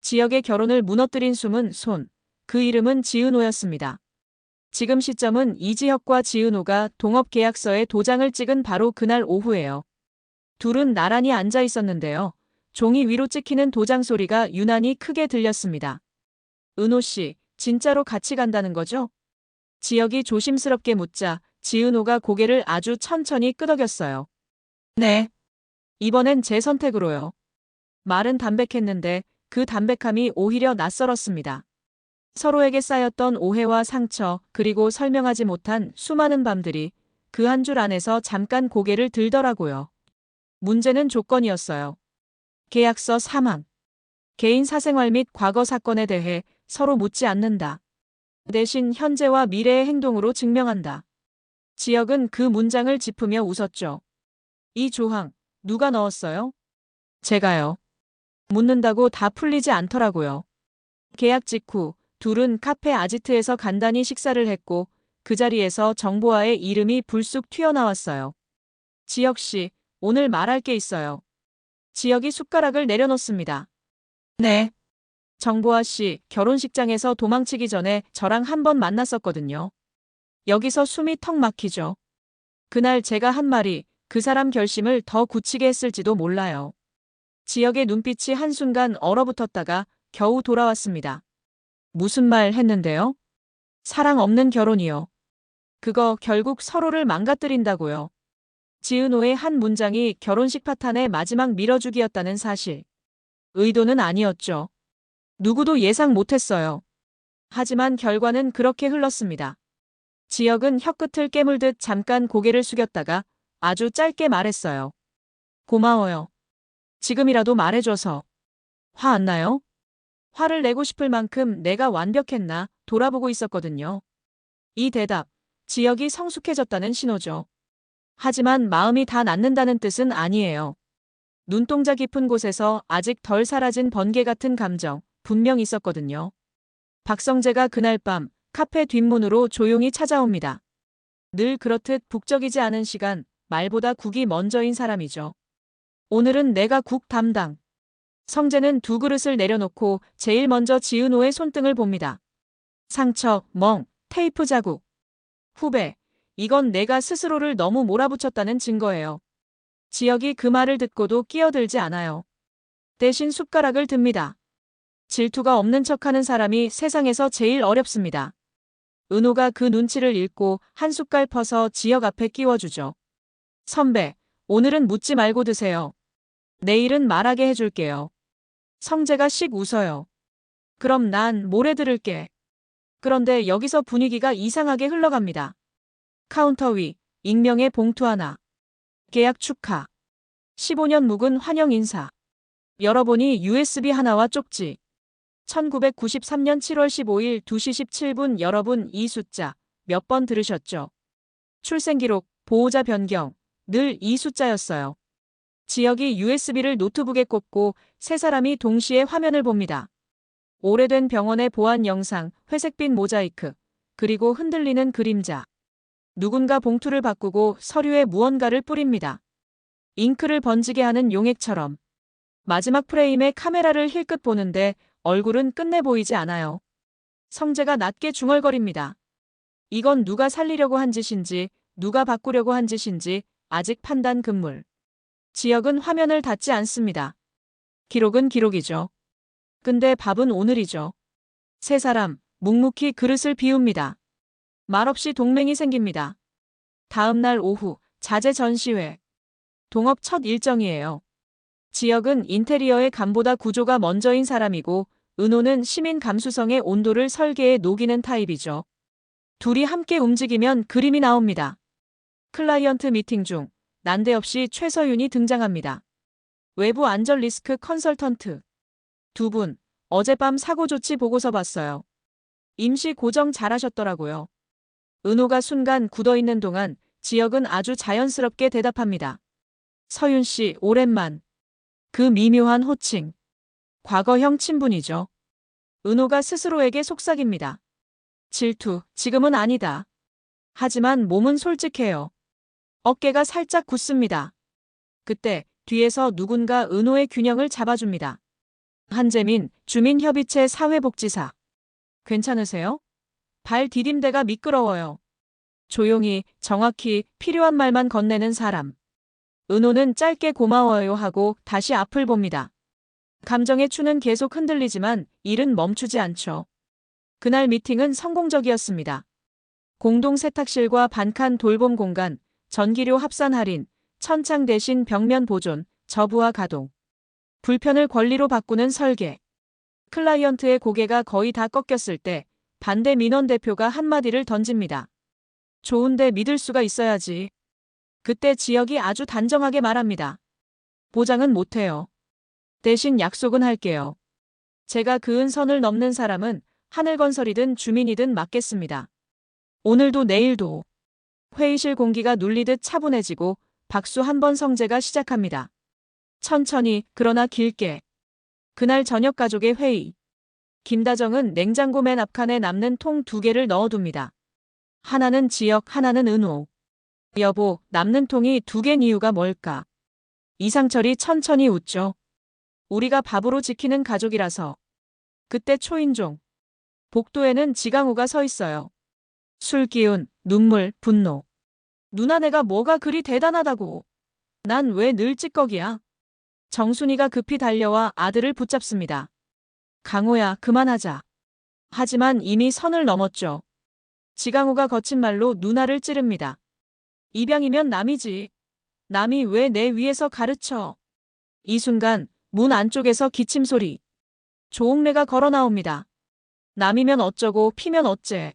지역의 결혼을 무너뜨린 숨은 손. 그 이름은 지은호였습니다. 지금 시점은 이지혁과 지은호가 동업계약서에 도장을 찍은 바로 그날 오후예요. 둘은 나란히 앉아 있었는데요. 종이 위로 찍히는 도장 소리가 유난히 크게 들렸습니다. 은호 씨, 진짜로 같이 간다는 거죠? 지혁이 조심스럽게 묻자 지은호가 고개를 아주 천천히 끄덕였어요. 네. 이번엔 제 선택으로요. 말은 담백했는데 그 담백함이 오히려 낯설었습니다. 서로에게 쌓였던 오해와 상처, 그리고 설명하지 못한 수많은 밤들이 그 한 줄 안에서 잠깐 고개를 들더라고요. 문제는 조건이었어요. 계약서 3항. 개인 사생활 및 과거 사건에 대해 서로 묻지 않는다. 대신 현재와 미래의 행동으로 증명한다. 지혁은 그 문장을 짚으며 웃었죠. 이 조항, 누가 넣었어요? 제가요. 묻는다고 다 풀리지 않더라고요. 계약 직후 둘은 카페 아지트에서 간단히 식사를 했고 그 자리에서 정보아의 이름이 불쑥 튀어나왔어요. 지혁 씨, 오늘 말할 게 있어요. 지혁이 숟가락을 내려놓습니다. 네. 정보아 씨, 결혼식장에서 도망치기 전에 저랑 한 번 만났었거든요. 여기서 숨이 턱 막히죠. 그날 제가 한 말이 그 사람 결심을 더 굳히게 했을지도 몰라요. 지혁의 눈빛이 한순간 얼어붙었다가 겨우 돌아왔습니다. 무슨 말 했는데요? 사랑 없는 결혼이요. 그거 결국 서로를 망가뜨린다고요. 지은호의 한 문장이 결혼식 파탄의 마지막 밀어주기였다는 사실. 의도는 아니었죠. 누구도 예상 못했어요. 하지만 결과는 그렇게 흘렀습니다. 지혁은 혀끝을 깨물듯 잠깐 고개를 숙였다가 아주 짧게 말했어요. 고마워요. 지금이라도 말해줘서. 화 안 나요? 화를 내고 싶을 만큼 내가 완벽했나 돌아보고 있었거든요. 이 대답, 지혁이 성숙해졌다는 신호죠. 하지만 마음이 다 낫는다는 뜻은 아니에요. 눈동자 깊은 곳에서 아직 덜 사라진 번개 같은 감정, 분명 있었거든요. 박성재가 그날 밤 카페 뒷문으로 조용히 찾아옵니다. 늘 그렇듯 북적이지 않은 시간, 말보다 국이 먼저인 사람이죠. 오늘은 내가 국 담당. 성재는 두 그릇을 내려놓고 제일 먼저 지은호의 손등을 봅니다. 상처, 멍, 테이프 자국. 후배, 이건 내가 스스로를 너무 몰아붙였다는 증거예요. 지혁이 그 말을 듣고도 끼어들지 않아요. 대신 숟가락을 듭니다. 질투가 없는 척하는 사람이 세상에서 제일 어렵습니다. 은호가 그 눈치를 읽고 한 숟갈 퍼서 지혁 앞에 끼워주죠. 선배, 오늘은 묻지 말고 드세요. 내일은 말하게 해줄게요. 성재가 씩 웃어요. 그럼 난 모레 들을게. 그런데 여기서 분위기가 이상하게 흘러갑니다. 카운터 위, 익명의 봉투 하나. 계약 축하. 15년 묵은 환영 인사. 열어보니 USB 하나와 쪽지. 1993년 7월 15일 2시 17분. 여러분, 이 숫자 몇 번 들으셨죠? 출생기록, 보호자 변경, 늘 이 숫자였어요. 지혁이 USB를 노트북에 꽂고 세 사람이 동시에 화면을 봅니다. 오래된 병원의 보안 영상, 회색빛 모자이크, 그리고 흔들리는 그림자. 누군가 봉투를 바꾸고 서류에 무언가를 뿌립니다. 잉크를 번지게 하는 용액처럼. 마지막 프레임에 카메라를 힐끗 보는데 얼굴은 끝내 보이지 않아요. 성재가 낮게 중얼거립니다. 이건 누가 살리려고 한 짓인지, 누가 바꾸려고 한 짓인지 아직 판단 금물. 지혁은 화면을 닫지 않습니다. 기록은 기록이죠. 근데 밥은 오늘이죠. 세 사람 묵묵히 그릇을 비웁니다. 말없이 동맹이 생깁니다. 다음 날 오후 자재 전시회. 동업 첫 일정이에요. 지혁은 인테리어의 감보다 구조가 먼저인 사람이고 은호는 시민 감수성의 온도를 설계에 녹이는 타입이죠. 둘이 함께 움직이면 그림이 나옵니다. 클라이언트 미팅 중 난데없이 최서윤이 등장합니다. 외부 안전 리스크 컨설턴트. 두 분, 어젯밤 사고 조치 보고서 봤어요. 임시 고정 잘하셨더라고요. 은호가 순간 굳어있는 동안 지혁은 아주 자연스럽게 대답합니다. 서윤 씨, 오랜만. 그 미묘한 호칭. 과거형 친분이죠. 은호가 스스로에게 속삭입니다. 질투, 지금은 아니다. 하지만 몸은 솔직해요. 어깨가 살짝 굳습니다. 그때 뒤에서 누군가 은호의 균형을 잡아줍니다. 한재민, 주민협의체 사회복지사. 괜찮으세요? 발 디딤대가 미끄러워요. 조용히, 정확히 필요한 말만 건네는 사람. 은호는 짧게 고마워요 하고 다시 앞을 봅니다. 감정의 추는 계속 흔들리지만 일은 멈추지 않죠. 그날 미팅은 성공적이었습니다. 공동 세탁실과 반칸 돌봄 공간, 전기료 합산 할인, 천창 대신 벽면 보존, 저부하 가동. 불편을 권리로 바꾸는 설계. 클라이언트의 고개가 거의 다 꺾였을 때 반대 민원 대표가 한마디를 던집니다. 좋은데 믿을 수가 있어야지. 그때 지역이 아주 단정하게 말합니다. 보장은 못해요. 대신 약속은 할게요. 제가 그은 선을 넘는 사람은 하늘건설이든 주민이든 맡겠습니다. 오늘도 내일도. 회의실 공기가 눌리듯 차분해지고 박수 한 번 성재가 시작합니다. 천천히 그러나 길게. 그날 저녁 가족의 회의. 김다정은 냉장고 맨 앞칸에 남는 통 2개를 넣어둡니다. 하나는 지역, 하나는 은호. 여보, 남는 통이 2개인 이유가 뭘까? 이상철이 천천히 웃죠. 우리가 밥으로 지키는 가족이라서. 그때 초인종. 복도에는 지강호가 서 있어요. 술 기운, 눈물, 분노. 누나 내가 뭐가 그리 대단하다고. 난 왜 늘 찌꺼기야? 정순이가 급히 달려와 아들을 붙잡습니다. 강호야, 그만하자. 하지만 이미 선을 넘었죠. 지강호가 거친 말로 누나를 찌릅니다. 입양이면 남이지. 남이 왜 내 위에서 가르쳐? 이 순간 문 안쪽에서 기침 소리. 조옥래가 걸어 나옵니다. 남이면 어쩌고 피면 어째.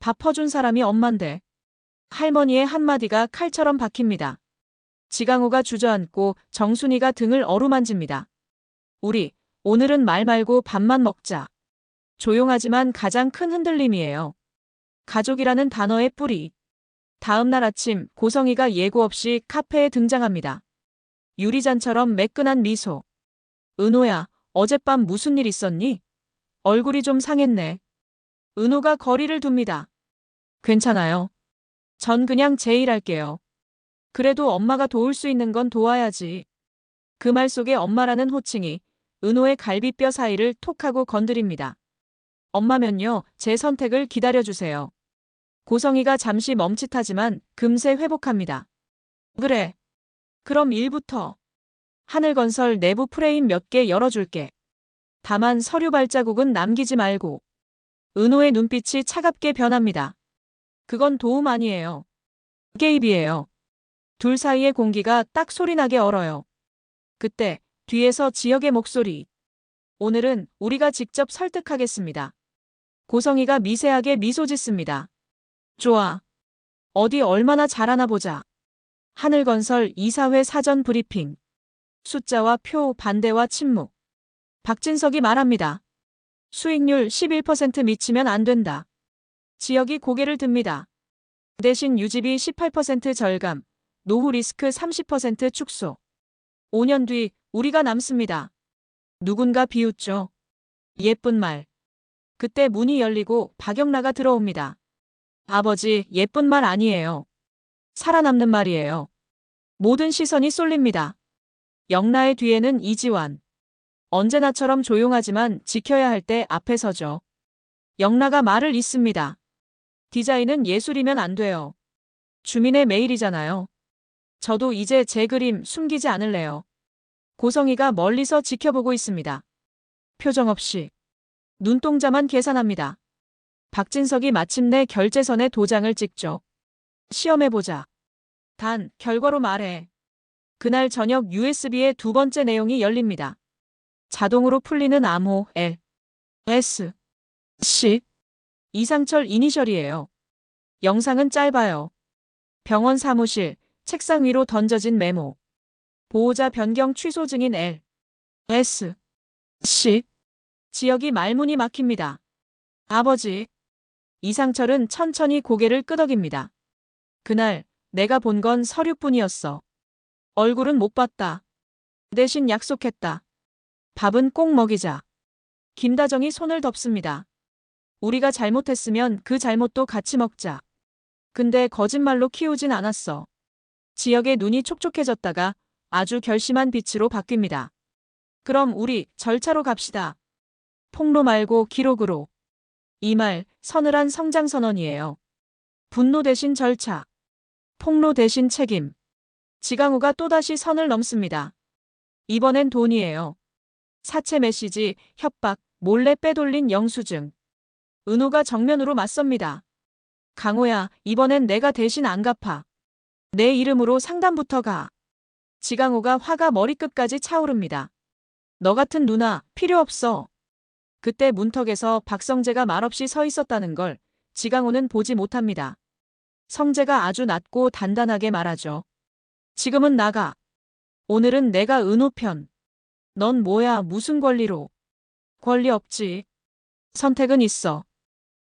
밥 퍼준 사람이 엄만데. 할머니의 한마디가 칼처럼 박힙니다. 지강호가 주저앉고 정순이가 등을 어루만집니다. 우리 오늘은 말 말고 밥만 먹자. 조용하지만 가장 큰 흔들림이에요. 가족이라는 단어의 뿌리. 다음 날 아침 고성이가 예고 없이 카페에 등장합니다. 유리잔처럼 매끈한 미소. 은호야, 어젯밤 무슨 일 있었니? 얼굴이 좀 상했네. 은호가 거리를 둡니다. 괜찮아요. 전 그냥 제 일 할게요. 그래도 엄마가 도울 수 있는 건 도와야지. 그 말 속에 엄마라는 호칭이 은호의 갈비뼈 사이를 톡 하고 건드립니다. 엄마면요, 제 선택을 기다려주세요. 고성이가 잠시 멈칫하지만 금세 회복합니다. 그래. 그럼 일부터. 하늘건설 내부 프레임 몇 개 열어줄게. 다만 서류 발자국은 남기지 말고. 은호의 눈빛이 차갑게 변합니다. 그건 도움 아니에요. 개입이에요. 둘 사이의 공기가 딱 소리나게 얼어요. 그때 뒤에서 지역의 목소리. 오늘은 우리가 직접 설득하겠습니다. 고성이가 미세하게 미소 짓습니다. 좋아. 어디 얼마나 잘하나 보자. 하늘건설 이사회 사전 브리핑. 숫자와 표, 반대와 침묵. 박진석이 말합니다. 수익률 11% 미치면 안 된다. 지역이 고개를 듭니다. 대신 유지비 18% 절감, 노후 리스크 30% 축소. 5년 뒤 우리가 남습니다. 누군가 비웃죠. 예쁜 말. 그때 문이 열리고 박영라가 들어옵니다. 아버지, 예쁜 말 아니에요. 살아남는 말이에요. 모든 시선이 쏠립니다. 영라의 뒤에는 이지환. 언제나처럼 조용하지만 지켜야 할 때 앞에 서죠. 영라가 말을 잇습니다. 디자인은 예술이면 안 돼요. 주민의 매일이잖아요. 저도 이제 제 그림 숨기지 않을래요. 고성이가 멀리서 지켜보고 있습니다. 표정 없이. 눈동자만 계산합니다. 박진석이 마침내 결제선에 도장을 찍죠. 시험해보자. 단, 결과로 말해. 그날 저녁 USB의 두 번째 내용이 열립니다. 자동으로 풀리는 암호 L, S, C. 이상철 이니셜이에요. 영상은 짧아요. 병원 사무실, 책상 위로 던져진 메모. 보호자 변경 취소 증인 L, S, C. 지역이 말문이 막힙니다. 아버지. 이상철은 천천히 고개를 끄덕입니다. 그날 내가 본 건 서류뿐이었어. 얼굴은 못 봤다. 대신 약속했다. 밥은 꼭 먹이자. 김다정이 손을 덮습니다. 우리가 잘못했으면 그 잘못도 같이 먹자. 근데 거짓말로 키우진 않았어. 지역의 눈이 촉촉해졌다가 아주 결심한 빛으로 바뀝니다. 그럼 우리 절차로 갑시다. 폭로 말고 기록으로. 이 말 서늘한 성장선언이에요. 분노 대신 절차. 폭로 대신 책임. 지강호가 또다시 선을 넘습니다. 이번엔 돈이에요. 사채 메시지, 협박, 몰래 빼돌린 영수증. 은호가 정면으로 맞섭니다. 강호야, 이번엔 내가 대신 안 갚아. 내 이름으로 상담부터 가. 지강호가 화가 머리끝까지 차오릅니다. 너 같은 누나 필요 없어. 그때 문턱에서 박성재가 말없이 서 있었다는 걸 지강호는 보지 못합니다. 성재가 아주 낮고 단단하게 말하죠. 지금은 나가. 오늘은 내가 은호 편. 넌 뭐야, 무슨 권리로. 권리 없지. 선택은 있어.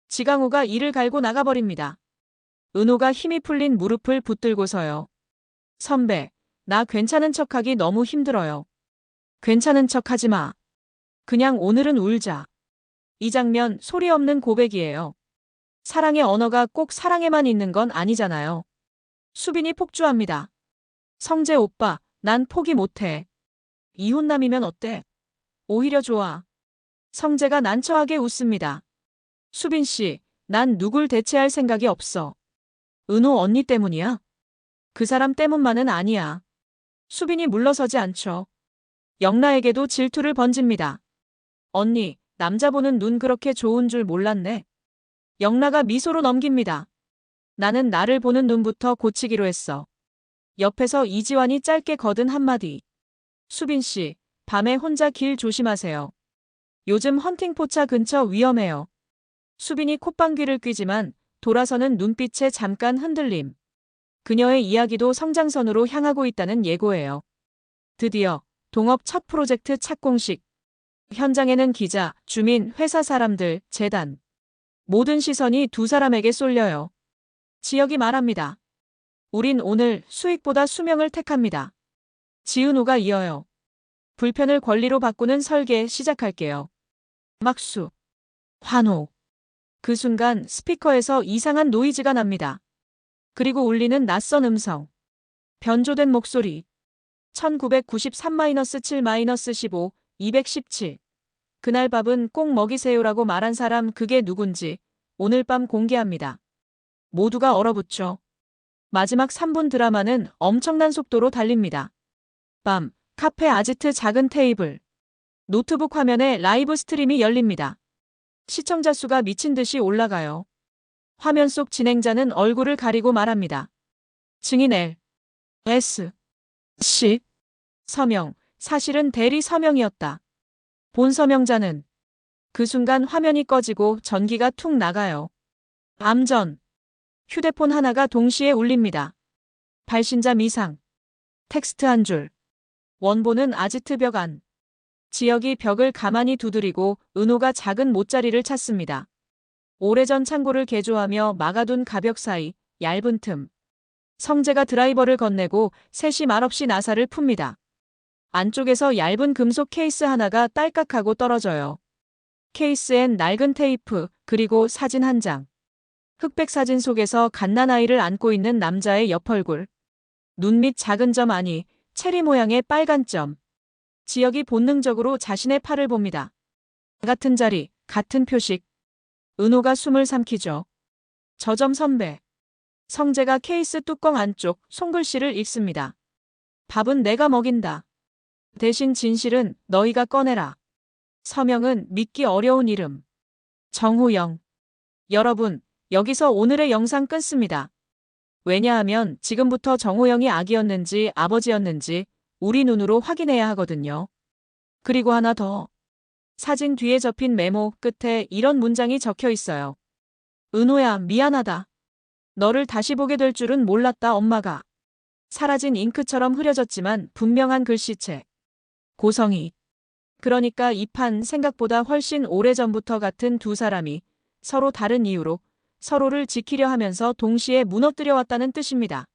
지강호가 이를 갈고 나가버립니다. 은호가 힘이 풀린 무릎을 붙들고서요. 선배, 나 괜찮은 척하기 너무 힘들어요. 괜찮은 척하지 마. 그냥 오늘은 울자. 이 장면 소리 없는 고백이에요. 사랑의 언어가 꼭 사랑에만 있는 건 아니잖아요. 수빈이 폭주합니다. 성재 오빠, 난 포기 못해. 이혼남이면 어때? 오히려 좋아. 성재가 난처하게 웃습니다. 수빈 씨, 난 누굴 대체할 생각이 없어. 은호 언니 때문이야? 그 사람 때문만은 아니야. 수빈이 물러서지 않죠. 영라에게도 질투를 번집니다. 언니, 남자 보는 눈 그렇게 좋은 줄 몰랐네. 영라가 미소로 넘깁니다. 나는 나를 보는 눈부터 고치기로 했어. 옆에서 이지환이 짧게 거둔 한마디. 수빈 씨, 밤에 혼자 길 조심하세요. 요즘 헌팅포차 근처 위험해요. 수빈이 콧방귀를 뀌지만 돌아서는 눈빛에 잠깐 흔들림. 그녀의 이야기도 성장선으로 향하고 있다는 예고예요. 드디어 동업 첫 프로젝트 착공식. 현장에는 기자, 주민, 회사 사람들, 재단. 모든 시선이 두 사람에게 쏠려요. 지혁이 말합니다. 우린 오늘 수익보다 수명을 택합니다. 지은호가 이어요. 불편을 권리로 바꾸는 설계 시작할게요. 막수. 환호. 그 순간 스피커에서 이상한 노이즈가 납니다. 그리고 울리는 낯선 음성. 변조된 목소리. 1993-7-15, 217. 그날 밥은 꼭 먹이세요라고 말한 사람 그게 누군지 오늘 밤 공개합니다. 모두가 얼어붙죠. 마지막 3분 드라마는 엄청난 속도로 달립니다. 밤, 카페 아지트 작은 테이블. 노트북 화면에 라이브 스트림이 열립니다. 시청자 수가 미친 듯이 올라가요. 화면 속 진행자는 얼굴을 가리고 말합니다. 증인 L. S. C. 서명, 사실은 대리 서명이었다. 본 서명자는 그 순간 화면이 꺼지고 전기가 툭 나가요. 암전. 휴대폰 하나가 동시에 울립니다. 발신자 미상. 텍스트 한 줄. 원본은 아지트 벽 안. 지혁이 벽을 가만히 두드리고 은호가 작은 못자리를 찾습니다. 오래전 창고를 개조하며 막아둔 가벽 사이 얇은 틈. 성재가 드라이버를 건네고 셋이 말없이 나사를 풉니다. 안쪽에서 얇은 금속 케이스 하나가 딸깍하고 떨어져요. 케이스엔 낡은 테이프 그리고 사진 한 장. 흑백 사진 속에서 갓난아이를 안고 있는 남자의 옆얼굴. 눈 밑 작은 점 아니 체리 모양의 빨간 점. 지혁이 본능적으로 자신의 팔을 봅니다. 같은 자리, 같은 표식. 은호가 숨을 삼키죠. 저 점 선배. 성재가 케이스 뚜껑 안쪽 손글씨를 읽습니다. 밥은 내가 먹인다. 대신 진실은 너희가 꺼내라. 서명은 믿기 어려운 이름. 정호영. 여러분, 여기서 오늘의 영상 끊습니다. 왜냐하면 지금부터 정호영이 아기였는지 아버지였는지 우리 눈으로 확인해야 하거든요. 그리고 하나 더. 사진 뒤에 접힌 메모 끝에 이런 문장이 적혀 있어요. 은호야, 미안하다. 너를 다시 보게 될 줄은 몰랐다, 엄마가. 사라진 잉크처럼 흐려졌지만 분명한 글씨체. 고성이. 그러니까 이 판 생각보다 훨씬 오래전부터 같은 두 사람이 서로 다른 이유로 서로를 지키려 하면서 동시에 무너뜨려 왔다는 뜻입니다.